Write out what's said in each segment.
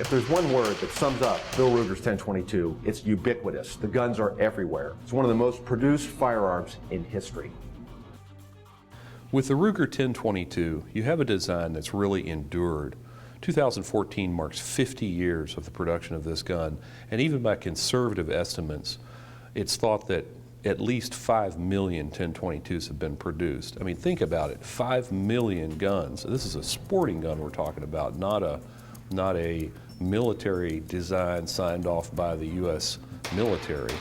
If there's one word that sums up Bill Ruger's 1022, it's ubiquitous. The guns are everywhere. It's one of the most produced firearms in history. With the Ruger 1022, you have a design that's really endured. 2014 marks 50 years of the production of this gun, and even by conservative estimates, it's thought that at least 5 million 1022s have been produced. I mean, think about it, 5 million guns. This is a sporting gun we're talking about, not a military design signed off by the U.S. military.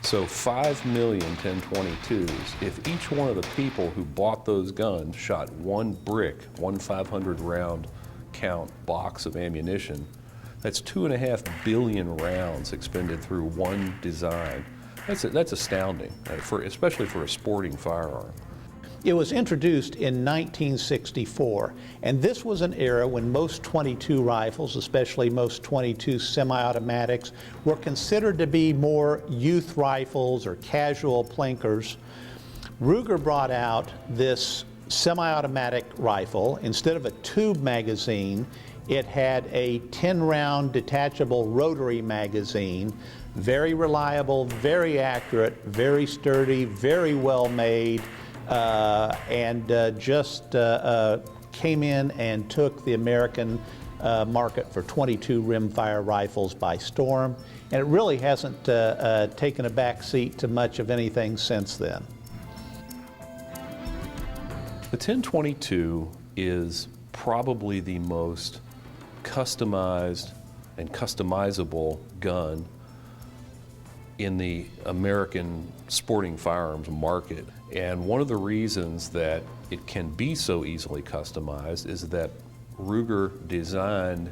So 5 million 1022s, if each one of the people who bought those guns shot one brick, one 500 round count box of ammunition, that's 2.5 billion rounds expended through one design. That's astounding, especially for a sporting firearm. It was introduced in 1964, and this was an era when most .22 rifles, especially most .22 semi-automatics, were considered to be more youth rifles or casual plinkers. Ruger brought out this semi-automatic rifle. Instead of a tube magazine, it had a 10-round detachable rotary magazine. Very reliable, very accurate, very sturdy, very well made. And just came in and took the American market for .22 rimfire rifles by storm, and it really hasn't taken a back seat to much of anything since then. The 1022 is probably the most customized and customizable gun in the American sporting firearms market. And one of the reasons that it can be so easily customized is that Ruger designed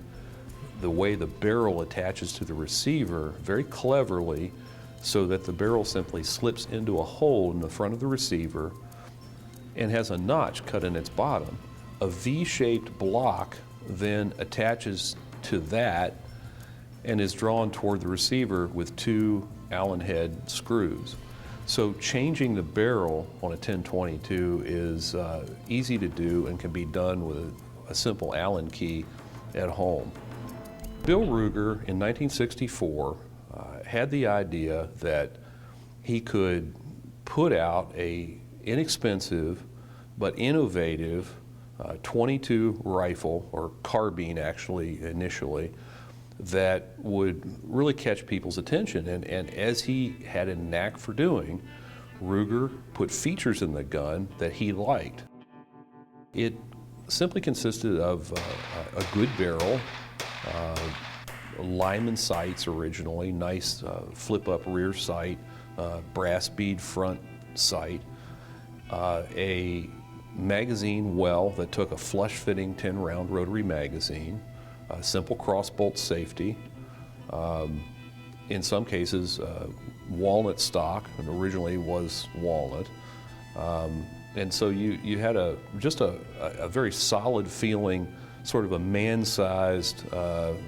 the way the barrel attaches to the receiver very cleverly so that the barrel simply slips into a hole in the front of the receiver and has a notch cut in its bottom. A V-shaped block then attaches to that and is drawn toward the receiver with two Allen head screws. So changing the barrel on a 1022 is easy to do and can be done with a simple Allen key at home. Bill Ruger in 1964 had the idea that he could put out a inexpensive but innovative .22 rifle, or carbine actually initially, that would really catch people's attention. And as he had a knack for doing, Ruger put features in the gun that he liked. It simply consisted of a good barrel, Lyman sights originally, nice flip-up rear sight, brass bead front sight, a magazine well that took a flush-fitting 10-round rotary magazine, a simple cross-bolt safety, in some cases walnut stock, and originally was walnut. And so you had just a very solid feeling, sort of a man-sized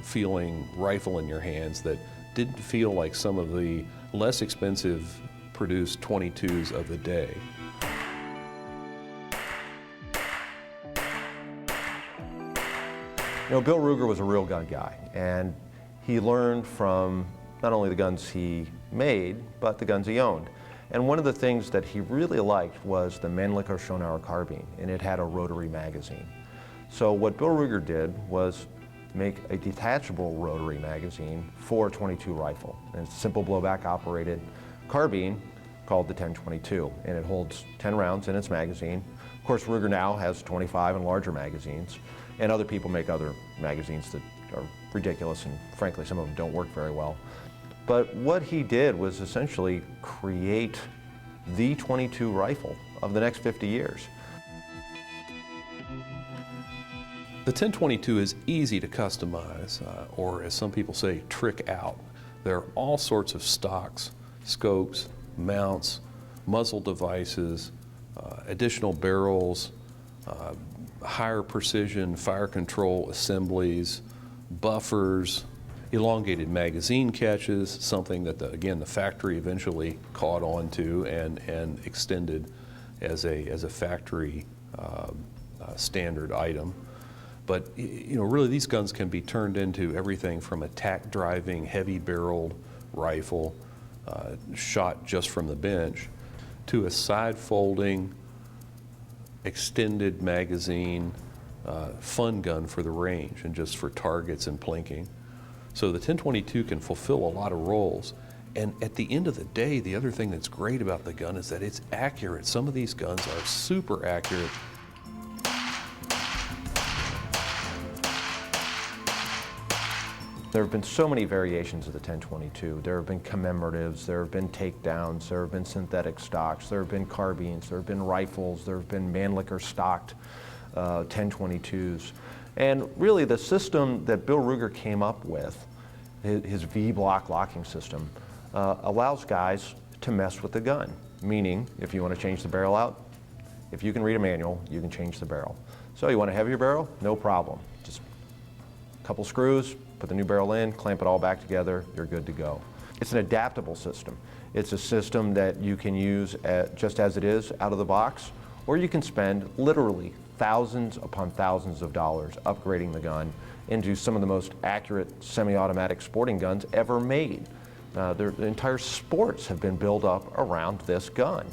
feeling rifle in your hands that didn't feel like some of the less expensive produced .22s of the day. You know, Bill Ruger was a real gun guy, and he learned from not only the guns he made, but the guns he owned. And one of the things that he really liked was the Mannlicher Schonauer carbine, and it had a rotary magazine. So what Bill Ruger did was make a detachable rotary magazine for a .22 rifle. And it's a simple blowback operated carbine called the 1022, and it holds 10 rounds in its magazine. Of course, Ruger now has 25 and larger magazines, and other people make other magazines that are ridiculous, and frankly, some of them don't work very well. But what he did was essentially create the .22 rifle of the next 50 years. The 1022 is easy to customize, or as some people say, trick out. There are all sorts of stocks, scopes, mounts, muzzle devices, additional barrels, higher precision fire control assemblies, buffers, elongated magazine catches, something that again the factory eventually caught on to and extended as a factory standard item. But really these guns can be turned into everything from a tack driving, heavy barreled rifle shot just from the bench to a side folding, extended magazine, fun gun for the range and just for targets and plinking. So the 1022 can fulfill a lot of roles. And at the end of the day, the other thing that's great about the gun is that it's accurate. Some of these guns are super accurate. There have been so many variations of the 1022. There have been commemoratives, there have been takedowns, there have been synthetic stocks, there have been carbines, there have been rifles, there have been Mannlicher stocked 1022s. And really the system that Bill Ruger came up with, his V-block locking system, allows guys to mess with the gun. Meaning, if you want to change the barrel out, if you can read a manual, you can change the barrel. So you want a heavier barrel? No problem. Just a couple screws, put the new barrel in, clamp it all back together, you're good to go. It's an adaptable system. It's a system that you can use just as it is out of the box, or you can spend literally thousands upon thousands of dollars upgrading the gun into some of the most accurate semi-automatic sporting guns ever made. The entire sports have been built up around this gun.